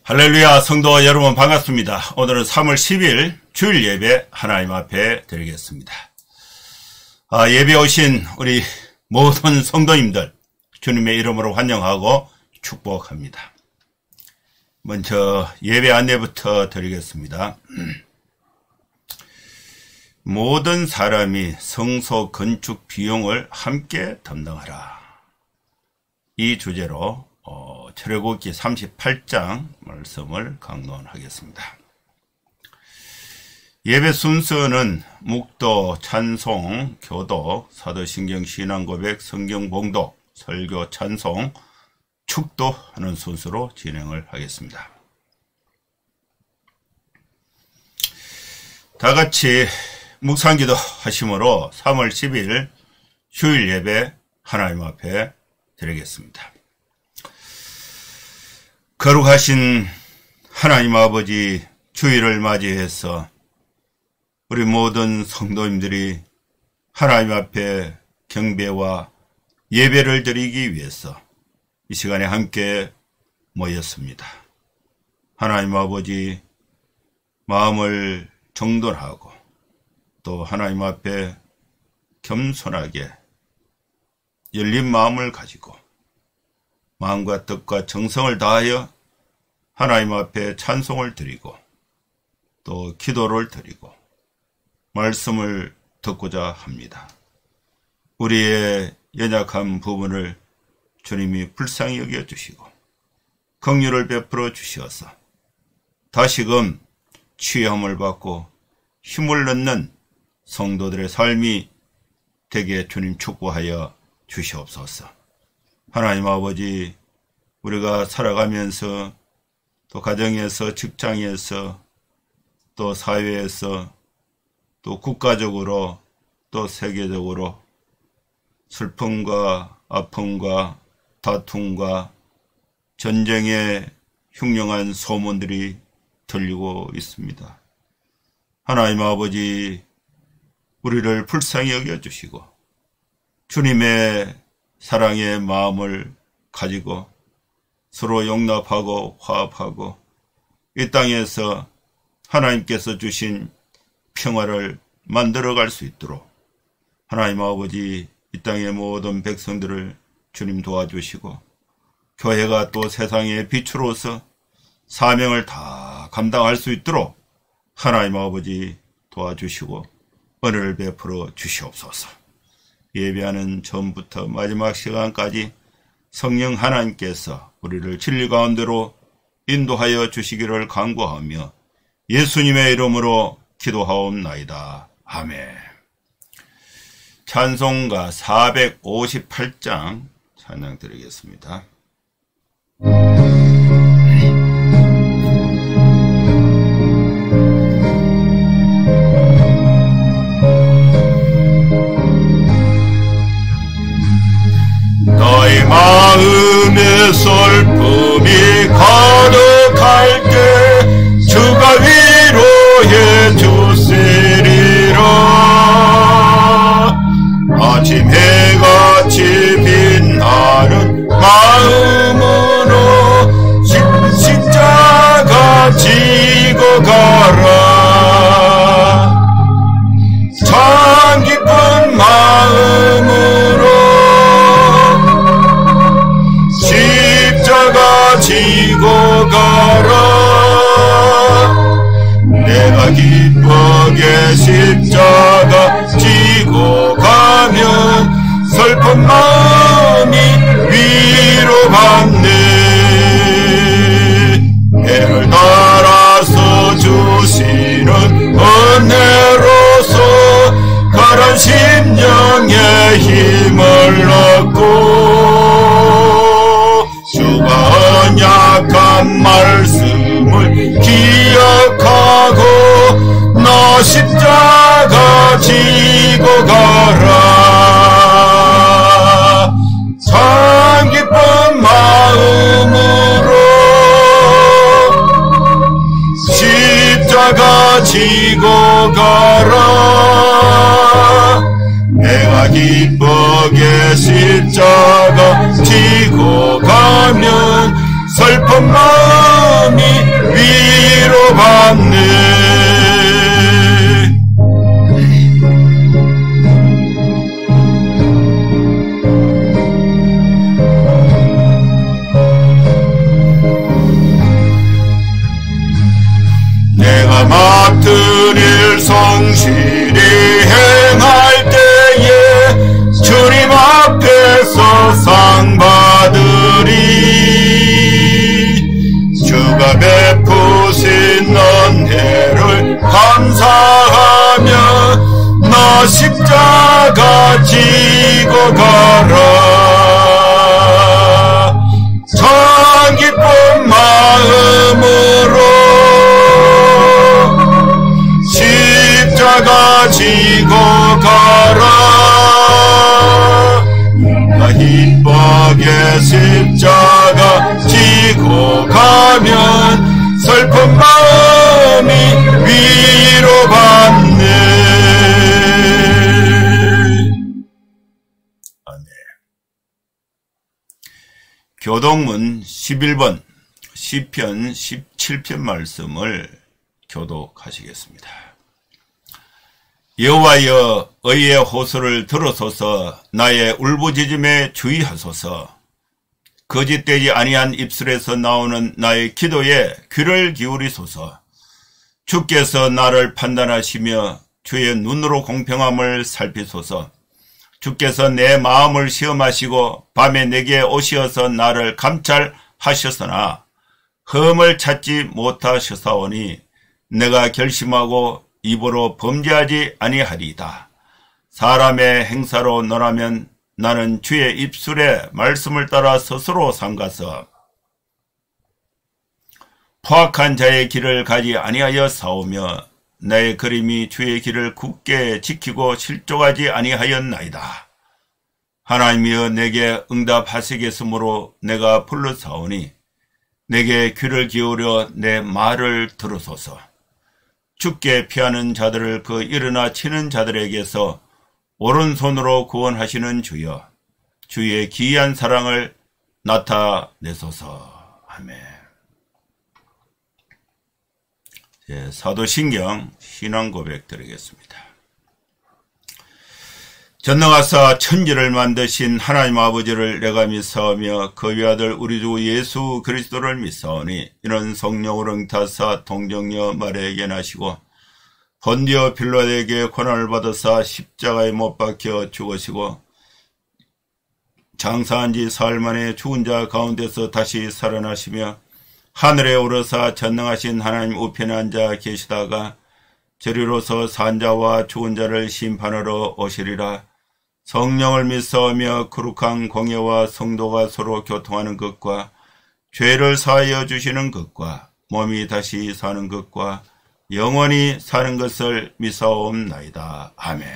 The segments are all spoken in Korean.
할렐루야, 성도 여러분 반갑습니다. 오늘은 3월 10일 주일 예배 하나님 앞에 드리겠습니다. 예배 오신 우리 모든 성도님들 주님의 이름으로 환영하고 축복합니다. 먼저 예배 안내부터 드리겠습니다. 모든 사람이 성소 건축 비용을 함께 담당하라. 이 주제로 출애굽기 38장 말씀을 강론하겠습니다. 예배 순서는 묵도, 찬송, 교독, 사도신경 신앙고백, 성경봉독, 설교, 찬송, 축도하는 순서로 진행을 하겠습니다. 다같이 묵상기도 하심으로 3월 10일 주일 예배 하나님 앞에 드리겠습니다. 거룩하신 하나님 아버지, 주일을 맞이해서 우리 모든 성도님들이 하나님 앞에 경배와 예배를 드리기 위해서 이 시간에 함께 모였습니다. 하나님 아버지, 마음을 정돈하고 또 하나님 앞에 겸손하게 열린 마음을 가지고 마음과 뜻과 정성을 다하여 하나님 앞에 찬송을 드리고 또 기도를 드리고 말씀을 듣고자 합니다. 우리의 연약한 부분을 주님이 불쌍히 여겨주시고 긍휼을 베풀어 주시어서 다시금 취함을 받고 힘을 얻는 성도들의 삶이 되게 주님 축복하여 주시옵소서. 하나님 아버지, 우리가 살아가면서 또 가정에서, 직장에서, 또 사회에서, 또 국가적으로, 또 세계적으로 슬픔과 아픔과 다툼과 전쟁의 흉흉한 소문들이 들리고 있습니다. 하나님 아버지, 우리를 불쌍히 여겨주시고 주님의 사랑의 마음을 가지고 서로 용납하고 화합하고 이 땅에서 하나님께서 주신 평화를 만들어갈 수 있도록 하나님 아버지, 이 땅의 모든 백성들을 주님 도와주시고 교회가 또 세상의 빛으로서 사명을 다 감당할 수 있도록 하나님 아버지 도와주시고 은혜를 베풀어 주시옵소서. 예배하는 전부터 마지막 시간까지 성령 하나님께서 우리를 진리 가운데로 인도하여 주시기를 간구하며 예수님의 이름으로 기도하옵나이다. 아멘. 찬송가 458장 찬양 드리겠습니다. 너의 마음에 슬픔이 가득할 때 주가 위로해 주시리라. 아침 해같이 빛나는 마음으로 십자가 지고 가라. 참 기쁜 마음으로 십자가 지고 가라. 내가 기쁘게 십자가 지고 가면 슬픈 마음이 위로받네. 해를 따라서 주시는 은혜로서 가란 심령에 힘을 얻고 주가 언약한 말씀을 기억하고 너 십자가 지고 가라. 참 기쁜 마음으로 십자가 지고 가라. 내가 기쁘게 십자가 지고 가면 슬픈 마음이 받네. 내가 맡은 일 성실히 행할 때에 주님 앞에서 상 받으리. 주가 베푸신 은혜를 감사하며 나 십자가 지고 가라. 참 기쁜 마음으로 십자가 지고 가라. 나 기쁘게 십자가 지고 가면 슬픈 마음이 위로받네. 아멘. 교독문 11번 시편 17편 말씀을 교독하시겠습니다. 여호와여, 의의 호소를 들으소서. 나의 울부짖음에 주의하소서. 거짓되지 아니한 입술에서 나오는 나의 기도에 귀를 기울이소서. 주께서 나를 판단하시며 주의 눈으로 공평함을 살피소서. 주께서 내 마음을 시험하시고 밤에 내게 오시어서 나를 감찰하셨으나 흠을 찾지 못하셨사오니 내가 결심하고 입으로 범죄하지 아니하리이다. 사람의 행사로 너라면 나는 주의 입술의 말씀을 따라 스스로 삼가서 포악한 자의 길을 가지 아니하여 싸우며 나의 걸음이 주의 길을 굳게 지키고 실족하지 아니하였나이다. 하나님이여, 내게 응답하시겠으므로 내가 불러싸우니 내게 귀를 기울여 내 말을 들으소서. 주께 피하는 자들을 그 일어나 치는 자들에게서 오른손으로 구원하시는 주여, 주의 기이한 사랑을 나타내소서. 아멘. 사도신경 신앙고백 드리겠습니다. 전능하사 천지를 만드신 하나님 아버지를 내가 믿사오며 그 위아들 우리 주 예수 그리스도를 믿사오니 이는 성령으로 응타사 동정녀 마리아에게 나시고 본디오 빌라도에게 고난을 받으사 십자가에 못 박혀 죽으시고 장사한 지 사흘 만에 죽은 자 가운데서 다시 살아나시며 하늘에 오르사 전능하신 하나님 우편에 앉아 계시다가 저리로서 산 자와 죽은 자를 심판하러 오시리라. 성령을 믿사오며 거룩한 공예와 성도가 서로 교통하는 것과 죄를 사하여 주시는 것과 몸이 다시 사는 것과 영원히 사는 것을 믿사옵나이다. 아멘.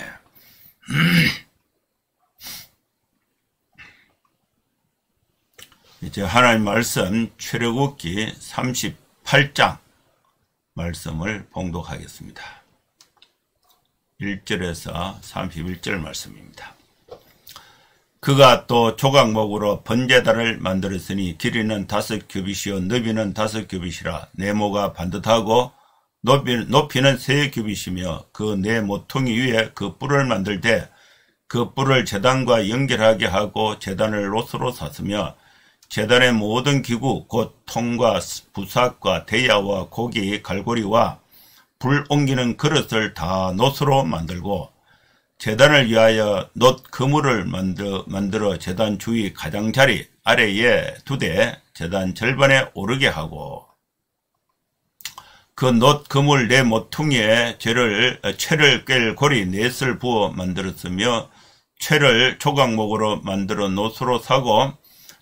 이제 하나님 말씀 출애굽기 38장 말씀을 봉독하겠습니다. 1절에서 31절 말씀입니다. 그가 또 조각목으로 번제단을 만들었으니 길이는 5규빗이요 너비는 5규빗이라 네모가 반듯하고 높이는 3규빗이며 그 네 모퉁이 위에 그 뿔을 만들 때 그 뿔을 제단과 연결하게 하고 제단을 롯으로 샀으며 제단의 모든 기구 곧 통과 부삭과 대야와 고기 갈고리와 불 옮기는 그릇을 다 놋으로 만들고 제단을 위하여 놋 그물을 만들어 제단 주위 가장자리 아래에 두되 제단 절반에 오르게 하고 그 놋 그물 네 모퉁이에 채를 꿰 고리 넷을 부어 만들었으며 채를 조각목으로 만들어 놋으로 사고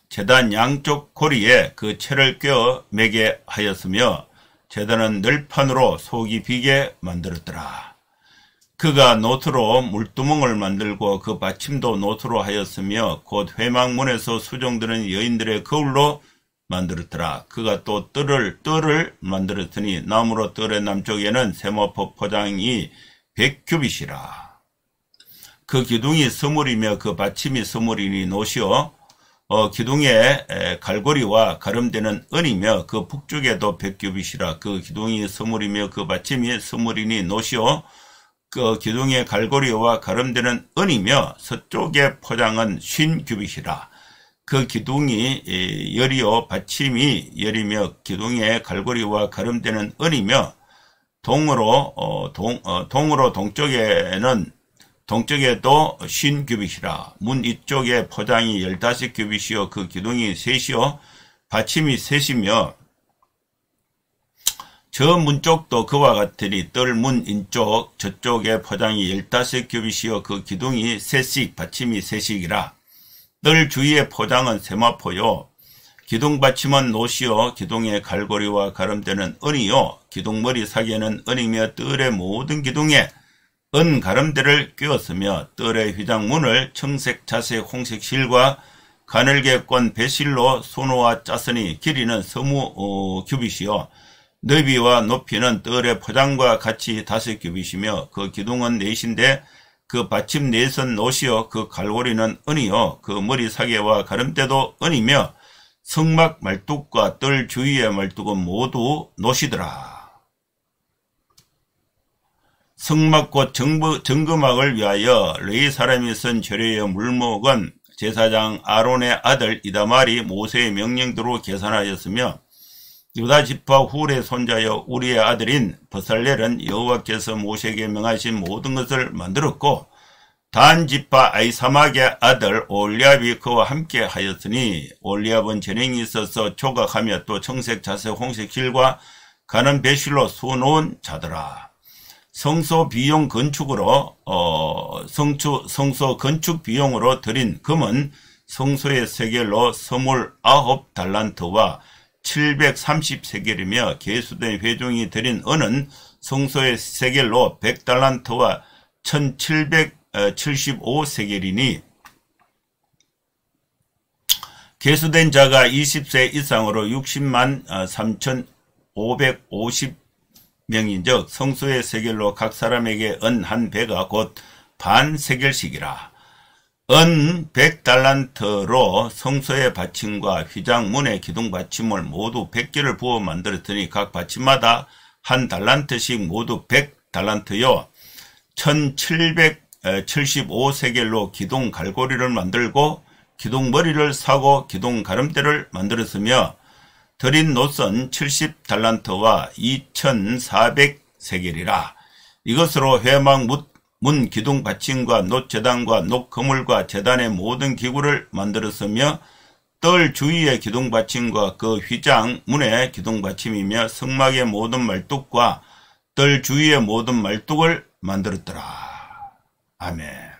제단 양쪽 고리에 그 채를 꿰어 매게 하였으며 제단은 늘판으로 속이 비게 만들었더라. 그가 놋으로 물두멍을 만들고 그 받침도 놋으로 하였으며 곧 회막문에서 수종드는 여인들의 거울로 만들었더라. 그가 또 뜰을 만들었으니 나무로 뜰의 남쪽에는 세마포 포장이 100규빗이라. 그 기둥이 스물이며 그 받침이 스물이니 놋이요 기둥의 갈고리와 가름되는 은이며 그 북쪽에도 100규빗이라. 그 기둥이 서물이며 그 받침이 서물이니 노시오. 그 기둥의 갈고리와 가름되는 은이며 서쪽의 포장은 50규빗이라. 그 기둥이 열이요 받침이 열이며 기둥의 갈고리와 가름되는 은이며 동으로 동쪽에도 50규빗이라. 문 이쪽에 포장이 15규빗이요 그 기둥이 셋이요 받침이 셋이며 저 문쪽도 그와 같으니 뜰문 인쪽 저쪽에 포장이 15규빗이요 그 기둥이 셋씩 받침이 셋씩이라. 뜰 주위의 포장은 세마포요 기둥 받침은 노시요 기둥의 갈고리와 가름되는 은이요 기둥머리 사계는 은이며 뜰의 모든 기둥에 은 가름대를 끼웠으며 뜰의 휘장문을 청색 자색 홍색 실과 가늘게 꼰 배실로 수놓아 짰으니 길이는 서무 규빗이요 너비와 높이는 뜰의 포장과 같이 5규빗이며 그 기둥은 넷인데 그 받침 넷은 노시요 그 갈고리는 은이요 그 머리 사계와 가름대도 은이며 성막 말뚝과 뜰 주위의 말뚝은 모두 노시더라. 성막 곧 정금막을 위하여 레위 사람이 쓴 조례의 물목은 제사장 아론의 아들 이다말이 모세의 명령대로 계산하였으며 유다 지파 훌의 손자여 우리의 아들인 버살렐은 여호와께서 모세에게 명하신 모든 것을 만들었고 단 지파 아이사막의 아들 올리압이 그와 함께 하였으니 올리압은 전행이 있어서 조각하며 또 청색 자색 홍색 실과 가는 배실로 수놓은 자더라. 성소 비용 건축으로 성소 건축 비용으로 들인 금은 성소의 세겔로 29달란트와 730세겔이며 계수된 회중이 들인 은은 성소의 세겔로 100달란트와 1775세겔이니 계수된 자가 20세 이상으로 60만 3,550명인즉 성소의 세겔로 각 사람에게 은 한 배가 곧 반 세겔씩이라. 은 100달란트로 성소의 받침과 휘장문의 기둥 받침을 모두 100개를 부어 만들었더니 각 받침마다 한 달란트씩 모두 100달란트요 1775세겔로 기둥 갈고리를 만들고 기둥 머리를 사고 기둥 가름대를 만들었으며 들인 놋은 70달란트와 2400세겔이라. 이것으로 회막 문 기둥 받침과 놋 제단과 놋 그물과 제단의 모든 기구를 만들었으며 뜰 주위의 기둥 받침과 그 휘장 문의 기둥 받침이며 성막의 모든 말뚝과 뜰 주위의 모든 말뚝을 만들었더라. 아멘.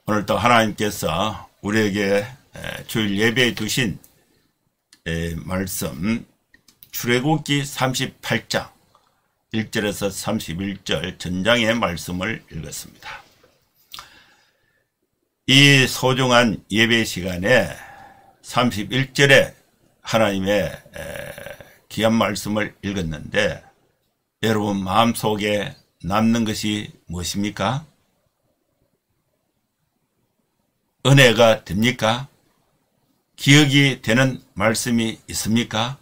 오늘도 하나님께서 우리에게 주일 예배에 두신 말씀 출애굽기 38장 1절에서 31절 전장의 말씀을 읽었습니다. 이 소중한 예배 시간에 31절에 하나님의 귀한 말씀을 읽었는데 여러분 마음속에 남는 것이 무엇입니까? 은혜가 됩니까? 기억이 되는 말씀이 있습니까?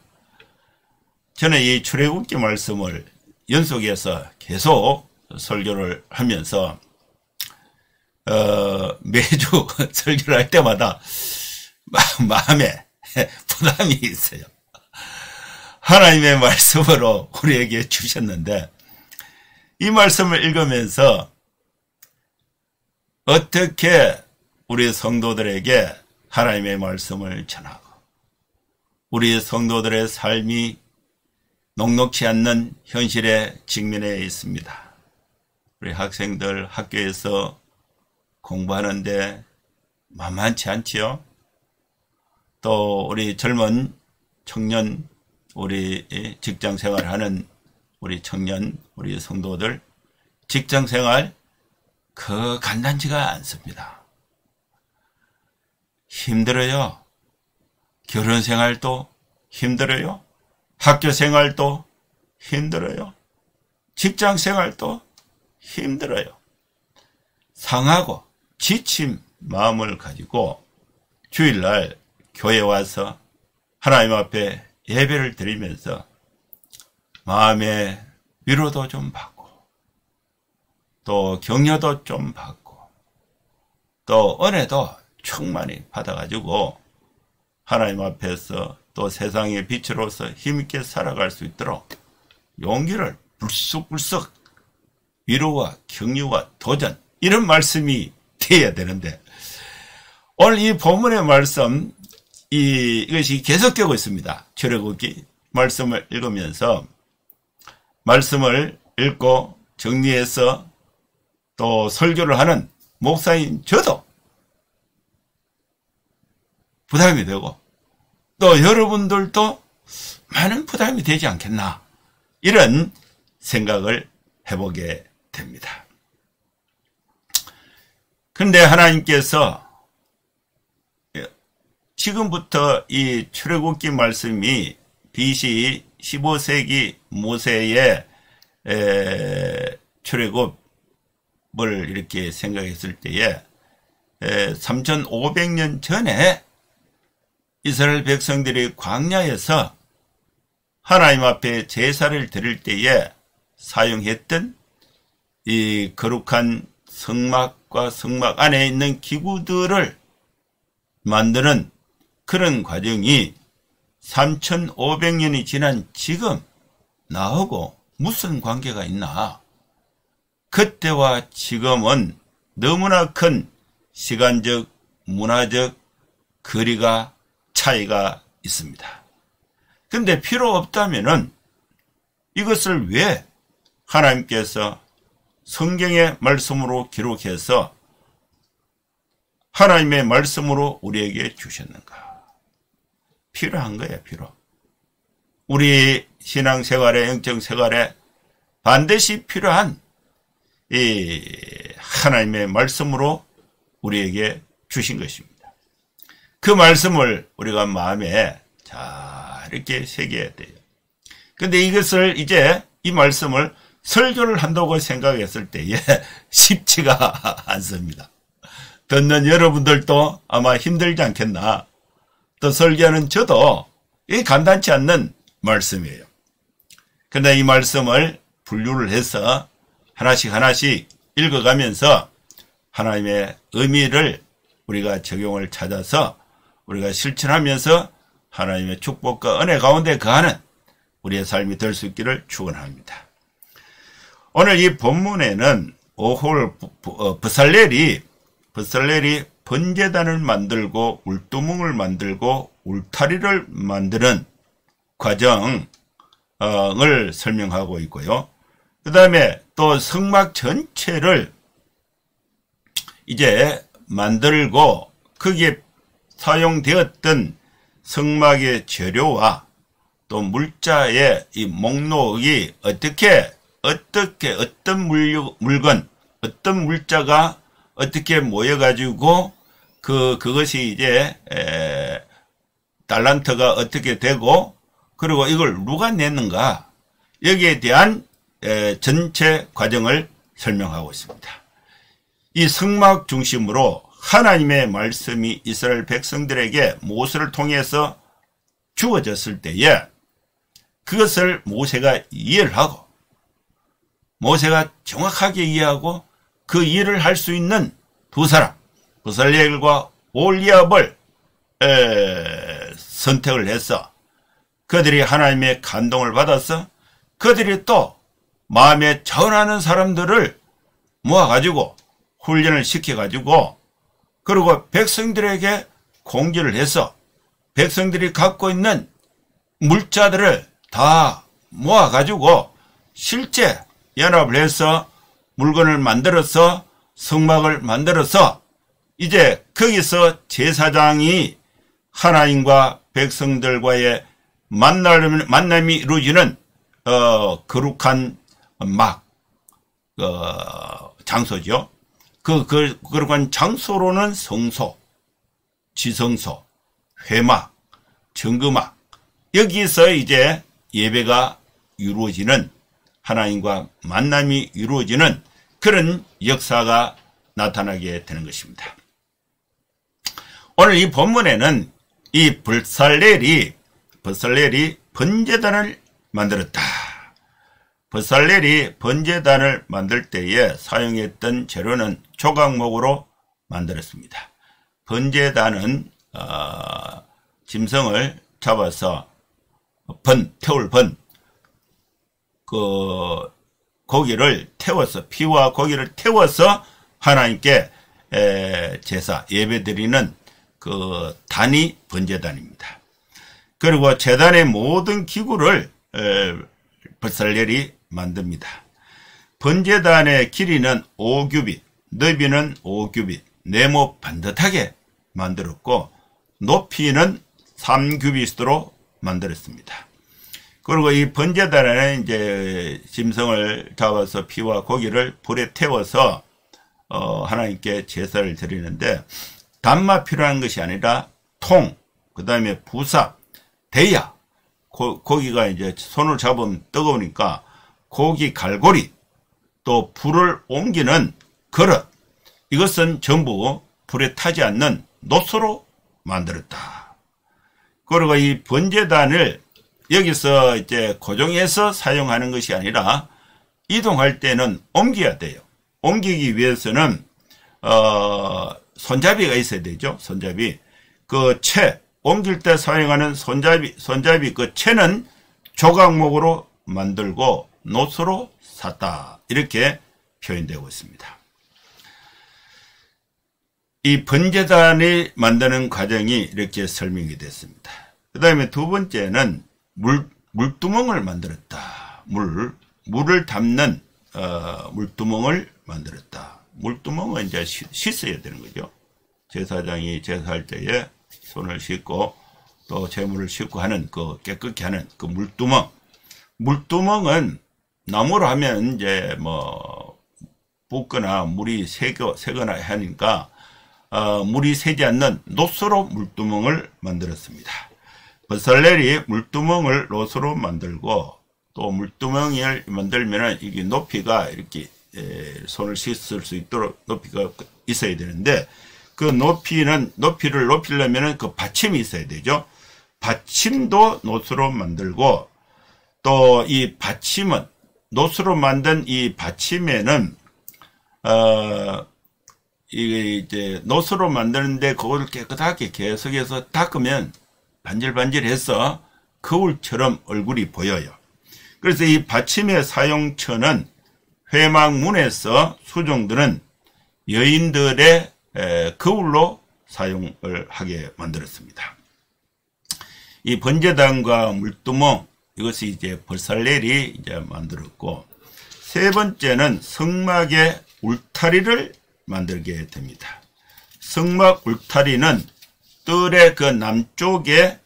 저는 이 출애굽기 말씀을 연속해서 계속 설교를 하면서 매주 설교를 할 때마다 마음에 부담이 있어요. 하나님의 말씀으로 우리에게 주셨는데 이 말씀을 읽으면서 어떻게 우리 성도들에게 하나님의 말씀을 전하고 우리 성도들의 삶이 녹록치 않는 현실에 직면해 있습니다. 우리 학생들 학교에서 공부하는데 만만치 않지요. 또 우리 젊은 청년, 우리 직장생활하는 우리 청년, 우리 성도들 직장생활 그 간단치가 않습니다. 힘들어요. 결혼생활도 힘들어요. 학교생활도 힘들어요. 직장생활도 힘들어요. 상하고 지친 마음을 가지고 주일날 교회 와서 하나님 앞에 예배를 드리면서 마음의 위로도 좀 받고 또 격려도 좀 받고 또 은혜도 충만히 받아가지고 하나님 앞에서 또 세상의 빛으로서 힘있게 살아갈 수 있도록 용기를 불쑥불쑥 위로와 격려와 도전 이런 말씀이 되어야 되는데 오늘 이 본문의 말씀 이것이 계속되고 있습니다. 출애굽기 말씀을 읽으면서 말씀을 읽고 정리해서 또 설교를 하는 목사인 저도 부담이 되고 또 여러분들도 많은 부담이 되지 않겠나 이런 생각을 해보게 됩니다. 그런데 하나님께서 지금부터 이 출애굽기 말씀이 BC 15세기 모세의 출애굽을 이렇게 생각했을 때에 3500년 전에 이스라엘 백성들이 광야에서 하나님 앞에 제사를 드릴 때에 사용했던 이 거룩한 성막과 성막 안에 있는 기구들을 만드는 그런 과정이 3500년이 지난 지금 나하고 무슨 관계가 있나? 그때와 지금은 너무나 큰 시간적, 문화적 거리가 차이가 있습니다. 근데 필요 없다면은 이것을 왜 하나님께서 성경의 말씀으로 기록해서 하나님의 말씀으로 우리에게 주셨는가? 필요한 거예요, 필요. 우리 신앙생활에, 영적생활에 반드시 필요한 이 하나님의 말씀으로 우리에게 주신 것입니다. 그 말씀을 우리가 마음에 잘 이렇게 새겨야 돼요. 근데 이것을 이제 이 말씀을 설교를 한다고 생각했을 때에 쉽지가 않습니다. 듣는 여러분들도 아마 힘들지 않겠나. 또 설교하는 저도 이 간단치 않는 말씀이에요. 근데 이 말씀을 분류를 해서 하나씩 하나씩 읽어가면서 하나님의 의미를 우리가 적용을 찾아서 우리가 실천하면서 하나님의 축복과 은혜 가운데 거하는 우리의 삶이 될 수 있기를 축원합니다. 오늘 이 본문에는 오홀 브살렐이 번제단을 만들고 울두멍을 만들고 울타리를 만드는 과정을 설명하고 있고요. 그 다음에 또 성막 전체를 이제 만들고 거기에 사용되었던 성막의 재료와 또 물자의 이 목록이 어떤 물건, 어떤 물자가 어떻게 모여가지고 그것이 이제 달란트가 어떻게 되고 그리고 이걸 누가 냈는가 여기에 대한 전체 과정을 설명하고 있습니다. 이 성막 중심으로 하나님의 말씀이 이스라엘 백성들에게 모세를 통해서 주어졌을 때에 그것을 모세가 이해를 하고 모세가 정확하게 이해하고 그 일을 할 수 있는 두 사람 브살렐과 올리압을 선택을 해서 그들이 하나님의 감동을 받아서 그들이 또 마음에 전하는 사람들을 모아가지고 훈련을 시켜가지고 그리고 백성들에게 공지를 해서 백성들이 갖고 있는 물자들을 다 모아가지고 실제 연합을 해서 물건을 만들어서 성막을 만들어서 이제 거기서 제사장이 하나님과 백성들과의 만남이 이루어지는 거룩한 장소죠. 그 거룩한 장소로는 성소, 지성소, 회막, 정금막 여기서 이제 예배가 이루어지는 하나님과 만남이 이루어지는 그런 역사가 나타나게 되는 것입니다. 오늘 이 본문에는 이 버살렐이 번제단을 만들었다. 버살렐이 번제단을 만들 때에 사용했던 재료는 조각목으로 만들었습니다. 번제단은 짐승을 잡아서 태울 고기를 태워서, 피와 고기를 태워서 하나님께 제사 예배드리는 그 단이 번제단입니다. 그리고 제단의 모든 기구를 버살렐이 만듭니다. 번제단의 길이는 5규빗, 너비는 5규빗, 네모 반듯하게 만들었고 높이는 3규빗으로 만들었습니다. 그리고 이 번제단에는 이제 짐승을 잡아서 피와 고기를 불에 태워서 하나님께 제사를 드리는데, 단만 필요한 것이 아니라 통, 그 다음에 부삽, 대야, 고기가 이제 손을 잡으면 뜨거우니까 고기 갈고리, 또 불을 옮기는 그릇, 이것은 전부 불에 타지 않는 놋으로 만들었다. 그리고 이 번제단을 여기서 이제 고정해서 사용하는 것이 아니라 이동할 때는 옮겨야 돼요. 옮기기 위해서는 손잡이가 있어야 되죠. 손잡이. 그 채, 옮길 때 사용하는 손잡이 그 채는 조각목으로 만들고 놋으로 샀다. 이렇게 표현되고 있습니다. 이 번제단이 만드는 과정이 이렇게 설명이 됐습니다. 그 다음에 두 번째는 물두멍을 만들었다. 물을 담는 물두멍을 만들었다. 물두멍은 이제 씻어야 되는 거죠. 제사장이 제사할 때에 손을 씻고 또 제물을 씻고 하는 그 깨끗게 하는 그 물두멍. 물두멍은 나무로 하면 이제 뭐 붓거나 물이 새거나 하니까 물이 새지 않는 놋으로 물두멍을 만들었습니다. 버살렐이 물두멍을 놋으로 만들고, 또 물두멍을 만들면은 이게 높이가 이렇게 손을 씻을 수 있도록 높이가 있어야 되는데, 그 높이를 높이려면은 그 받침이 있어야 되죠. 받침도 놋으로 만들고, 또 이 받침은 놋으로 만든 이 받침에는 이게 이제 놋으로 만드는데 그걸 깨끗하게 계속해서 닦으면 반질반질해서 거울처럼 얼굴이 보여요. 그래서 이 받침의 사용처는 회막문에서 수종들은 여인들의 거울로 사용을 하게 만들었습니다. 이 번제단과 물두멍, 이것이 이제 버살렐이 이제 만들었고, 세 번째는 성막의 울타리를 만들게 됩니다. 성막 울타리는 뜰의 그 남쪽에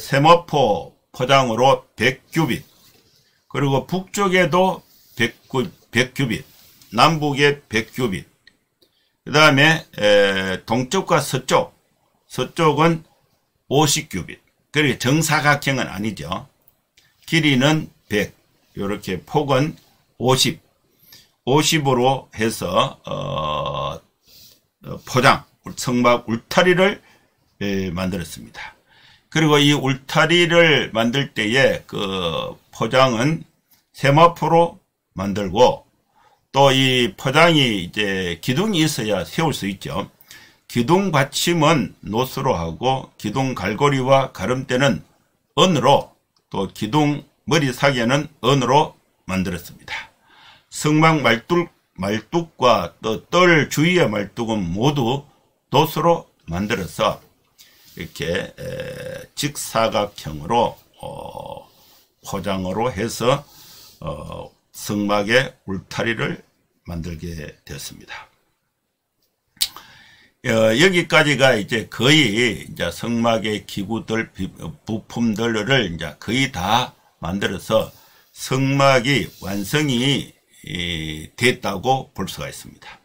세마포 포장으로 100규빗, 그리고 북쪽에도 100규빗, 남북에 100규빗, 그 다음에 동쪽과 서쪽은 50규빗, 그리고 정사각형은 아니죠. 길이는 100, 이렇게 폭은 50으로 해서 성막 울타리를 만들었습니다. 그리고 이 울타리를 만들 때에 그 포장은 세마포로 만들고, 또 이 포장이 이제 기둥이 있어야 세울 수 있죠. 기둥 받침은 놋으로 하고, 기둥 갈고리와 가름대는 은으로, 또 기둥 머리 사개는 은으로 만들었습니다. 성막 말뚝과 또 뜰 주위의 말뚝은 모두 놋으로 만들어서 이렇게 직사각형으로 포장으로 해서 성막의 울타리를 만들게 되었습니다. 여기까지가 이제 거의 이제 성막의 기구들, 부품들을 이제 거의 다 만들어서 성막이 완성이 됐다고 볼 수가 있습니다.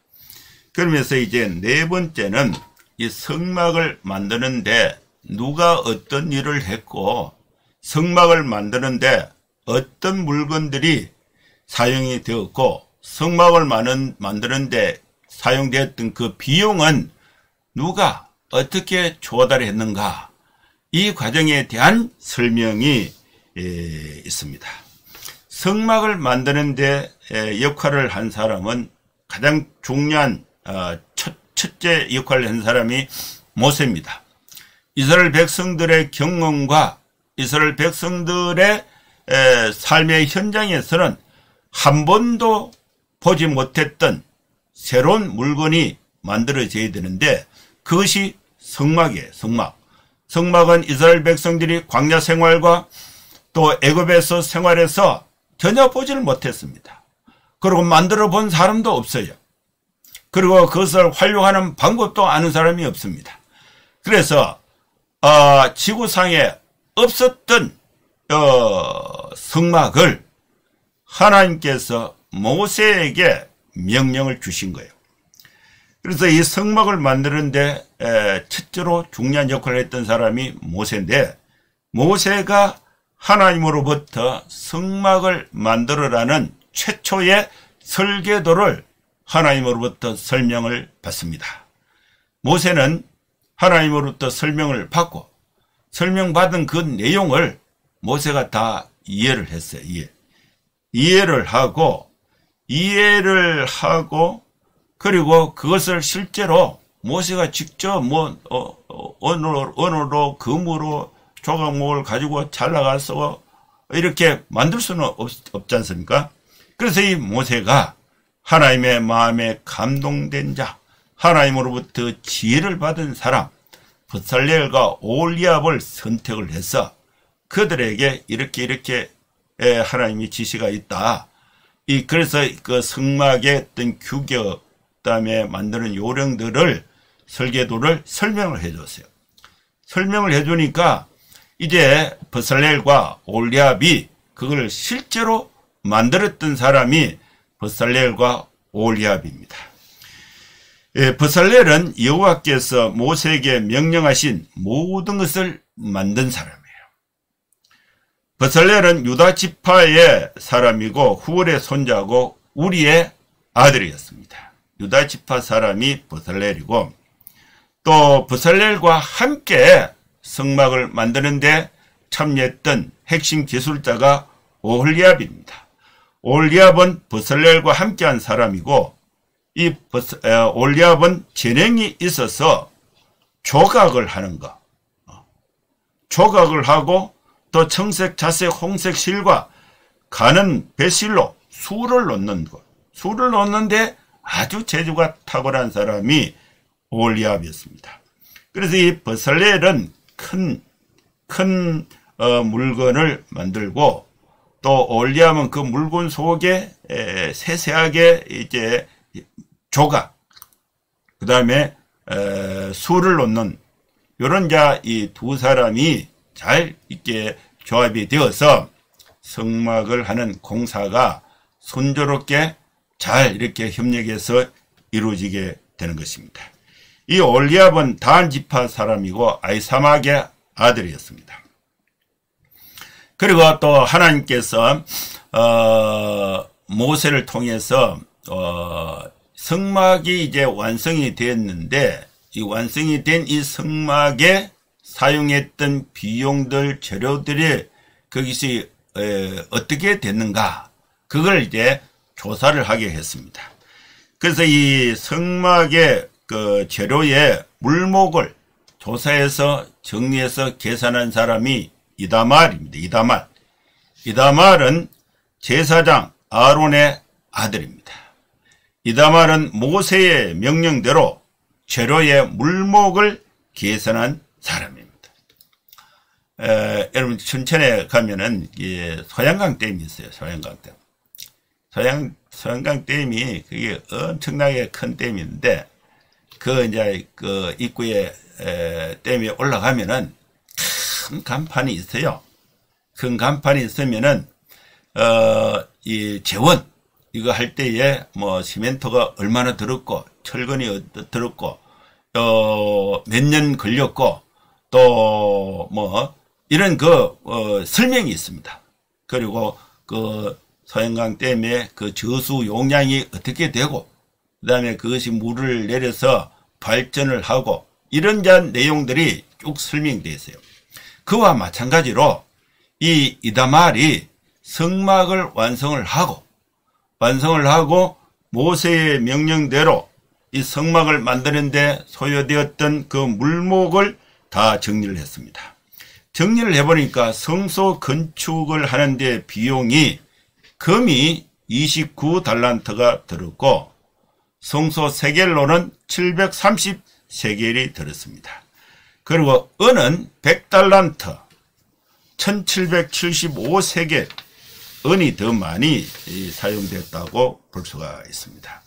그러면서 이제 네 번째는 이 성막을 만드는데 누가 어떤 일을 했고, 성막을 만드는데 어떤 물건들이 사용이 되었고, 성막을 만드는데 사용되었던 그 비용은 누가 어떻게 조달했는가, 이 과정에 대한 설명이 있습니다. 성막을 만드는 데 역할을 한 사람은 가장 중요한 첫째 역할을 한 사람이 모세입니다. 이스라엘 백성들의 경험과 이스라엘 백성들의 삶의 현장에서는 한 번도 보지 못했던 새로운 물건이 만들어져야 되는데, 그것이 성막이에요. 성막은 이스라엘 백성들이 광야 생활과 또 애굽에서 생활해서 전혀 보지를 못했습니다. 그리고 만들어 본 사람도 없어요. 그리고 그것을 활용하는 방법도 아는 사람이 없습니다. 그래서 지구상에 없었던 성막을 하나님께서 모세에게 명령을 주신 거예요. 그래서 이 성막을 만드는데 첫째로 중요한 역할을 했던 사람이 모세인데, 모세가 하나님으로부터 성막을 만들어라는 최초의 설계도를 하나님으로부터 설명을 받습니다. 모세는 하나님으로부터 설명을 받고, 설명받은 그 내용을 모세가 다 이해를 했어요. 이해를 하고 그리고 그것을 실제로 모세가 직접 언어로 금으로 조각목을 가지고 잘라가서 이렇게 만들 수는 없지 않습니까? 그래서 이 모세가 하나님의 마음에 감동된 자, 하나님으로부터 지혜를 받은 사람 브살렐과 오홀리압을 선택을 해서 그들에게 이렇게 하나님의 지시가 있다. 그래서 그 성막의 어떤 규격, 그다음에 만드는 요령들을, 설계도를 설명을 해줬어요. 설명을 해주니까 이제 브살렐과 오홀리압이 그걸 실제로 만들었던 사람이 브살렐과 오홀리압입니다. 브살렐은 여호와께서 모세에게 명령하신 모든 것을 만든 사람이에요. 브살렐은 유다 지파의 사람이고 후월의 손자고 우리의 아들이었습니다. 유다 지파 사람이 브살렐이고, 또 브살렐과 함께 성막을 만드는데 참여했던 핵심 기술자가 오홀리압입니다. 오홀리압은 브살렐과 함께한 사람이고, 이 오홀리압은 재능이 있어서 조각을 하는 거, 조각을 하고 또 청색, 자색, 홍색 실과 가는 배실로 수를 놓는 것, 수를 놓는데 아주 재주가 탁월한 사람이 오홀리압이었습니다. 그래서 이 브살렐은 큰 물건을 만들고, 또 오홀리압은 그 물건 속에 세세하게 이제 조각, 그 다음에 수를 놓는 이런 이 두 사람이 잘 이렇게 조합이 되어서 성막을 하는 공사가 순조롭게 잘 이렇게 협력해서 이루어지게 되는 것입니다. 이 오홀리압은 단 지파 사람이고 아히사막의 아들이었습니다. 그리고 또 하나님께서 모세를 통해서 성막이 이제 완성이 되었는데, 이 완성이 된 이 성막에 사용했던 비용들, 재료들이 거기서 어떻게 됐는가, 그걸 이제 조사를 하게 했습니다. 그래서 이 성막의 그 재료의 물목을 조사해서 정리해서 계산한 사람이 이다말입니다. 이다말은 제사장 아론의 아들입니다. 이다말은 모세의 명령대로 재료의 물목을 계산한 사람입니다. 여러분 춘천에 가면은 소양강 댐이 있어요. 소양강 댐. 소양강 댐이 그게 엄청나게 큰 댐인데, 이제 그 입구에 댐에 올라가면은 큰 간판이 있어요. 큰 간판이 있으면은 이 재원 이거 할 때에 뭐 시멘트가 얼마나 들었고 철근이 들었고 몇 년 걸렸고 또 뭐 이런 설명이 있습니다. 그리고 그 소양강 댐의 그 저수 용량이 어떻게 되고 그 다음에 그것이 물을 내려서 발전을 하고 이런 내용들이 쭉 설명되어 있어요. 그와 마찬가지로 이 이다말이 성막을 완성을 하고 모세의 명령대로 이 성막을 만드는데 소요되었던 그 물목을 다 정리를 했습니다. 정리를 해보니까 성소 건축을 하는데 비용이 금이 29달란트가 들었고 성소 세겔로는 730세겔이 들었습니다. 그리고 은은 100달란트 1775세겔 은이 더 많이 사용됐다고 볼 수가 있습니다.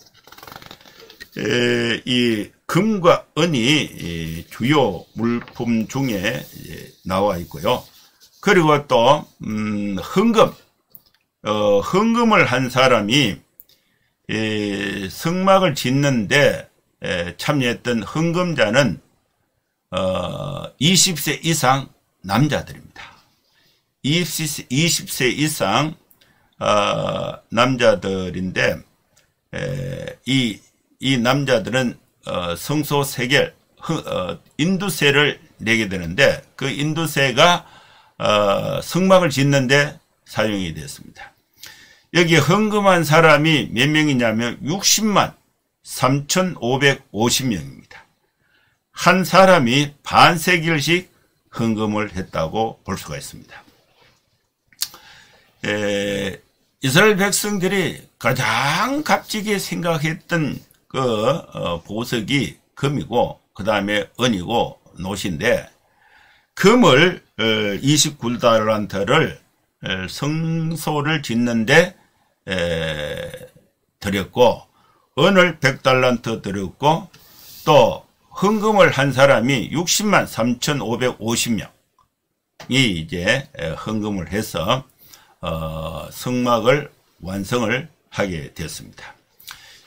이 금과 은이 주요 물품 중에 나와 있고요. 그리고 또 헌금을 한 사람이 성막을 짓는데 참여했던 헌금자는 20세 이상 남자들입니다. 20세 이상 남자들인데 이 남자들은 성소 세겔 인두세를 내게 되는데 그 인두세가 성막을 짓는데 사용이 됐습니다. 여기 헌금한 사람이 몇 명이냐면 60만 3,550명입니다. 한 사람이 반세겔씩 헌금을 했다고 볼 수가 있습니다. 이스라엘 백성들이 가장 값지게 생각했던 그 보석이 금이고 그 다음에 은이고 노신데 금을 29달란트를 성소를 짓는데 드렸고 은을 100달란트 드렸고 또 헌금을 한 사람이 60만 3,550명이 이제 헌금을 해서 성막을 완성을 하게 됐습니다.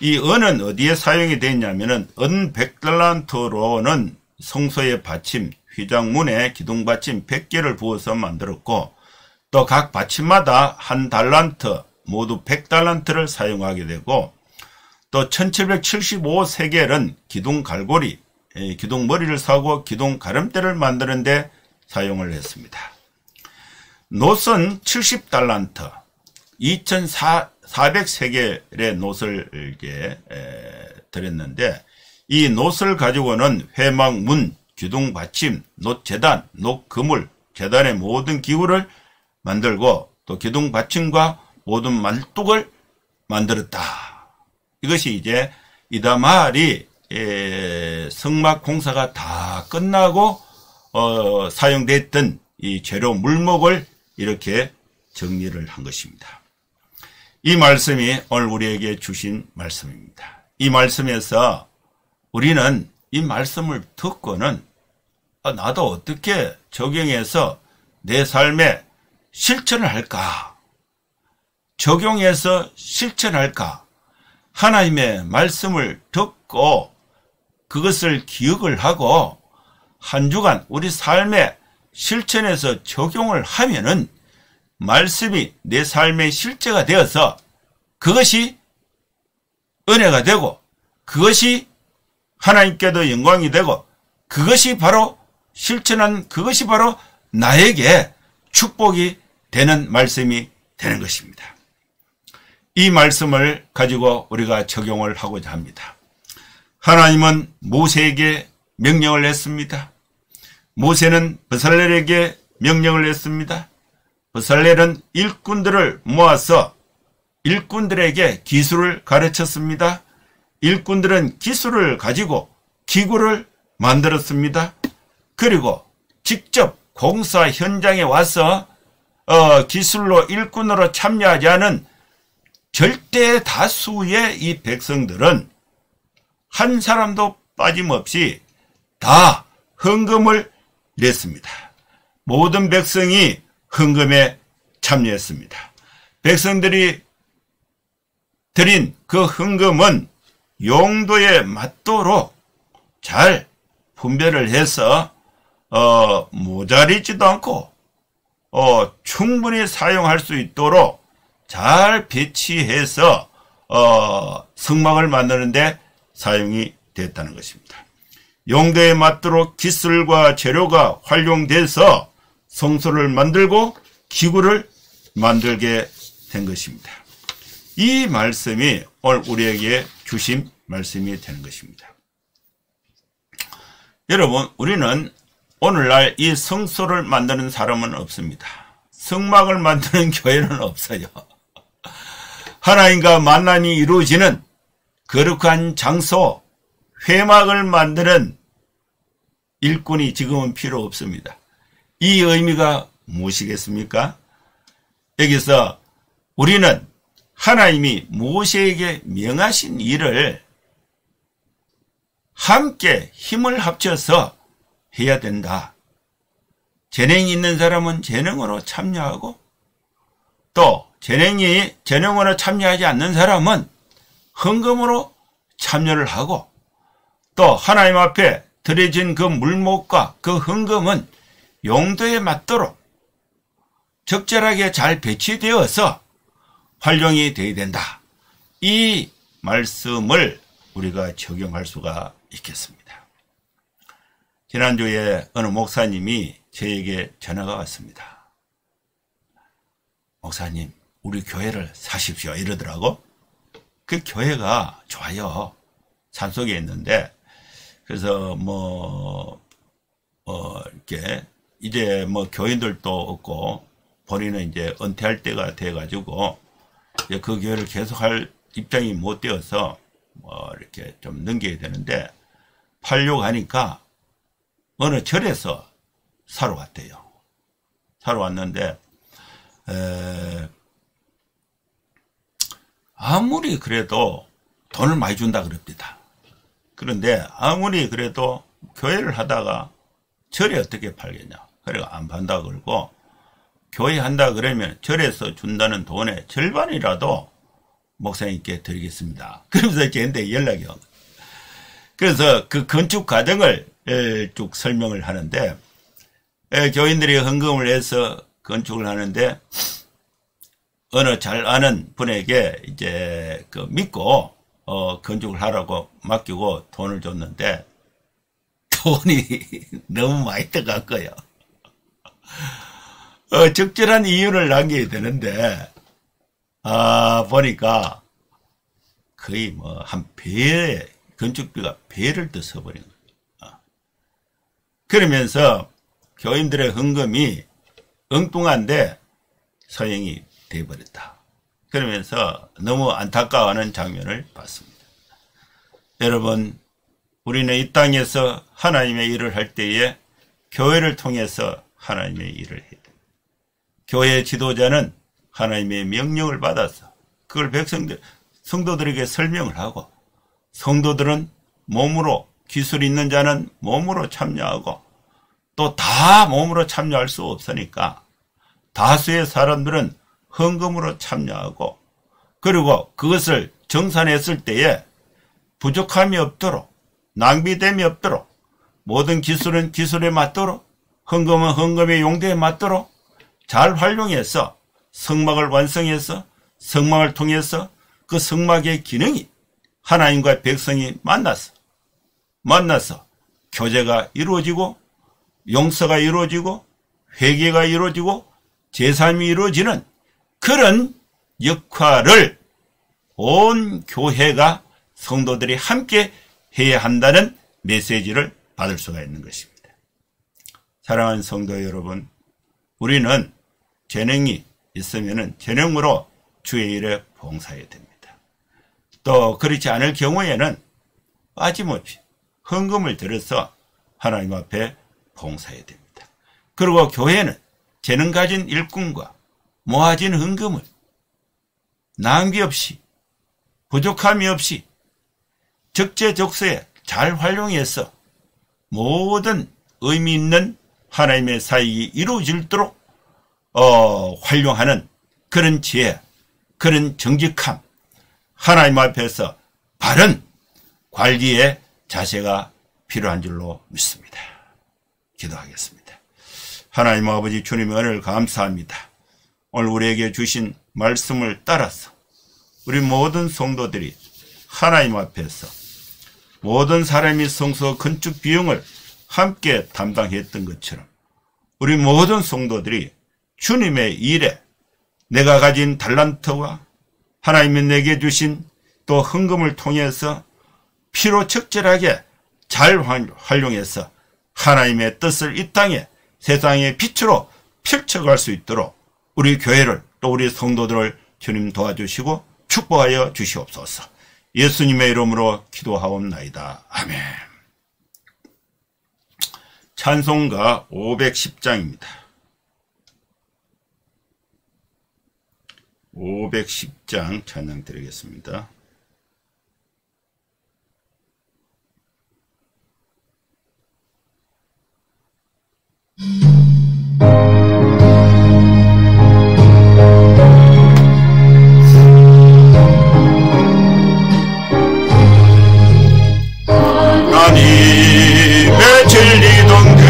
이 은은 어디에 사용이 됐냐면은 은 100달란트로는 성소의 받침, 휘장문에 기둥받침 100개를 부어서 만들었고 또 각 받침마다 한 달란트 모두 100달란트를 사용하게 되고 또 1775세겔은 기둥 갈고리, 기둥 머리를 사고 기둥 가름대를 만드는데 사용을 했습니다. 노선 70달란트, 2400세겔의 노를 이렇게 드렸는데 이 노를 가지고는 회막, 문, 기둥 받침, 놋재단, 놋그물, 재단의 모든 기구를 만들고 또 기둥 받침과 모든 말뚝을 만들었다. 이것이 이제 이다말이 성막 공사가 다 끝나고 사용됐던 이 재료 물목을 이렇게 정리를 한 것입니다. 이 말씀이 오늘 우리에게 주신 말씀입니다. 이 말씀에서 우리는 이 말씀을 듣고는 나도 어떻게 적용해서 내 삶에 실천을 할까? 적용해서 실천할까? 하나님의 말씀을 듣고 그것을 기억을 하고 한 주간 우리 삶에 실천해서 적용을 하면은 말씀이 내 삶의 실제가 되어서 그것이 은혜가 되고 그것이 하나님께도 영광이 되고 그것이 바로 실천한 그것이 바로 나에게 축복이 되는 말씀이 되는 것입니다. 이 말씀을 가지고 우리가 적용을 하고자 합니다. 하나님은 모세에게 명령을 했습니다. 모세는 브살렐에게 명령을 했습니다. 브살렐은 일꾼들을 모아서 일꾼들에게 기술을 가르쳤습니다. 일꾼들은 기술을 가지고 기구를 만들었습니다. 그리고 직접 공사 현장에 와서 기술로 일꾼으로 참여하지 않은 절대 다수의 이 백성들은 한 사람도 빠짐없이 다 헌금을 냈습니다. 모든 백성이 헌금에 참여했습니다. 백성들이 드린 그 헌금은 용도에 맞도록 잘 분별을 해서 모자리지도 않고 충분히 사용할 수 있도록 잘 배치해서 성막을 만드는데 사용이 됐다는 것입니다. 용도에 맞도록 기술과 재료가 활용돼서 성소를 만들고 기구를 만들게 된 것입니다. 이 말씀이 오늘 우리에게 주신 말씀이 되는 것입니다. 여러분, 우리는 오늘날 이 성소를 만드는 사람은 없습니다. 성막을 만드는 교회는 없어요. 하나님과 만남이 이루어지는 거룩한 장소, 회막을 만드는 일꾼이 지금은 필요 없습니다. 이 의미가 무엇이겠습니까? 여기서 우리는 하나님이 모세에게 명하신 일을 함께 힘을 합쳐서 해야 된다. 재능이 있는 사람은 재능으로 참여하고, 또 재능으로 참여하지 않는 사람은 헌금으로 참여를 하고, 또 하나님 앞에 드려진 그 물목과 그 헌금은 용도에 맞도록 적절하게 잘 배치되어서 활용이 되어야 된다. 이 말씀을 우리가 적용할 수가 있겠습니다. 지난주에 어느 목사님이 저에게 전화가 왔습니다. 목사님, 우리 교회를 사십시오 이러더라고. 그 교회가 좋아요. 산속에 있는데, 그래서 이렇게 이제 교인들도 없고 본인은 이제 은퇴할 때가 돼가지고 그 교회를 계속할 입장이 못 되어서 이렇게 좀 넘겨야 되는데, 팔려고 하니까 어느 절에서 사러 왔대요. 사러 왔는데 아무리 그래도 돈을 많이 준다 그럽니다. 그런데 아무리 그래도 교회를 하다가 절에 어떻게 팔겠냐. 그래가 안 판다 그러고, 교회 한다 그러면 절에서 준다는 돈의 절반이라도 목사님께 드리겠습니다. 그러면서 저한테 연락이 온 거예요. 그래서 그 건축 과정을 쭉 설명을 하는데, 교인들이 헌금을 해서 건축을 하는데, 어느 잘 아는 분에게 이제 믿고 건축을 하라고 맡기고 돈을 줬는데, 돈이 너무 많이 들어간 거예요. 적절한 이유를 남겨야 되는데, 보니까 거의 한 배, 건축비가 배를 더 써버린 거예요. 그러면서 교인들의 헌금이 엉뚱한데 소용이 되어버렸다. 그러면서 너무 안타까워하는 장면을 봤습니다. 여러분, 우리는 이 땅에서 하나님의 일을 할 때에 교회를 통해서 하나님의 일을 해야 됩니다. 교회 지도자는 하나님의 명령을 받아서 그걸 성도들에게 설명을 하고, 성도들은 몸으로, 기술 있는 자는 몸으로 참여하고, 또 다 몸으로 참여할 수 없으니까 다수의 사람들은 헌금으로 참여하고, 그리고 그것을 정산했을 때에 부족함이 없도록, 낭비됨이 없도록, 모든 기술은 기술에 맞도록, 헌금은 헌금의 용도에 맞도록 잘 활용해서 성막을 완성해서 성막을 통해서 그 성막의 기능이 하나님과 백성이 만나서 교제가 이루어지고, 용서가 이루어지고, 회개가 이루어지고, 제사함이 이루어지는 그런 역할을 온 교회가, 성도들이 함께 해야 한다는 메시지를 받을 수가 있는 것입니다. 사랑하는 성도 여러분, 우리는 재능이 있으면 재능으로 주의 일에 봉사해야 됩니다. 또 그렇지 않을 경우에는 빠짐없이 헌금을 들여서 하나님 앞에 봉사해야 됩니다. 그리고 교회는 재능 가진 일꾼과 모아진 헌금을 낭비 없이, 부족함이 없이 적재적소에 잘 활용해서 모든 의미 있는 하나님의 사역이 이루어지도록 활용하는 그런 지혜, 그런 정직함, 하나님 앞에서 바른 관리의 자세가 필요한 줄로 믿습니다. 기도하겠습니다. 하나님 아버지, 주님의 은혜를 감사합니다. 오늘 우리에게 주신 말씀을 따라서 우리 모든 성도들이 하나님 앞에서 모든 사람이 성소 건축 비용을 함께 담당했던 것처럼 우리 모든 성도들이 주님의 일에 내가 가진 달란트와 하나님이 내게 주신 또 헌금을 통해서 필요 적절하게 잘 활용해서 하나님의 뜻을 이 땅에 세상의 빛으로 펼쳐갈 수 있도록 우리 교회를 또 우리 성도들을 주님 도와주시고 축복하여 주시옵소서. 예수님의 이름으로 기도하옵나이다. 아멘. 찬송가 510장입니다. 510장 찬양 드리겠습니다. 하나님의 진리동대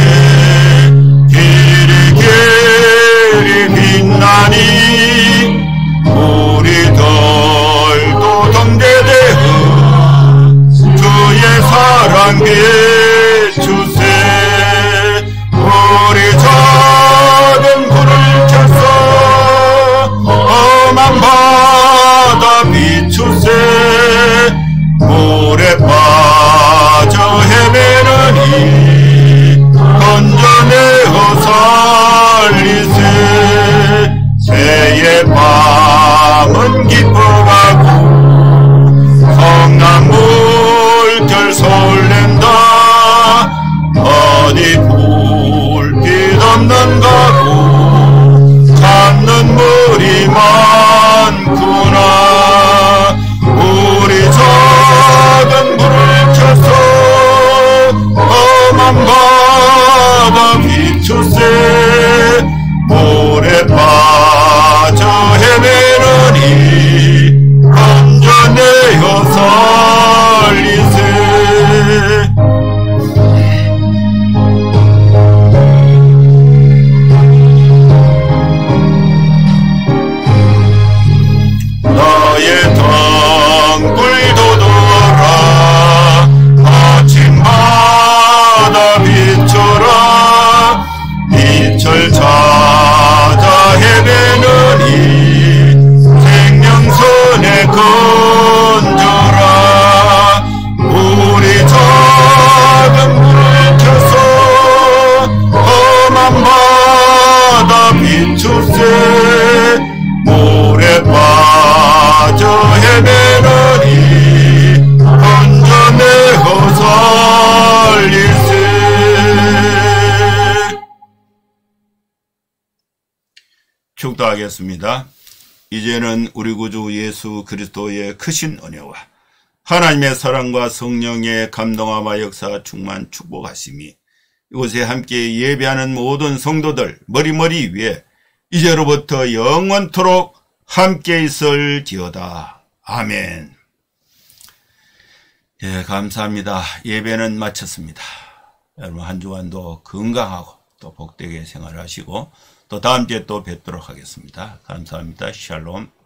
길이 빛나니 우리들도 동대되어 주의 사랑 비추세. 우리 작은 불을 켜서 험한 바다 비추세. 물에 빠져 헤매느니 건져내어 살리세. 새의 밤은 기뻐가고 성난 물결 설렌다. 어디 불빛 없는 가구 찾는 물이 많구나. 우리 작은 불을 켜서 험한 바다 비추세. 물에 빠져 헤매느니 건져내어 살리세. 나의 등불 돋워라. 아침마다 비춰라. 빛을 찾아 헤매느니 생명선에 건져라. 우리 작은 불을 켜서 험한 바다 비추세. 물에 빠져 헤매느니 건져내어 살리세. 축도하겠습니다. 이제는 우리 구주 예수 그리스도의 크신 은혜와 하나님의 사랑과 성령의 감동함과 역사 충만 축복하심이 이곳에 함께 예배하는 모든 성도들 머리머리 위에 이제로부터 영원토록 함께 있을지어다. 아멘. 예, 감사합니다. 예배는 마쳤습니다. 여러분 한 주간도 건강하고 또 복되게 생활하시고 또 다음 주에 또 뵙도록 하겠습니다. 감사합니다. 샬롬.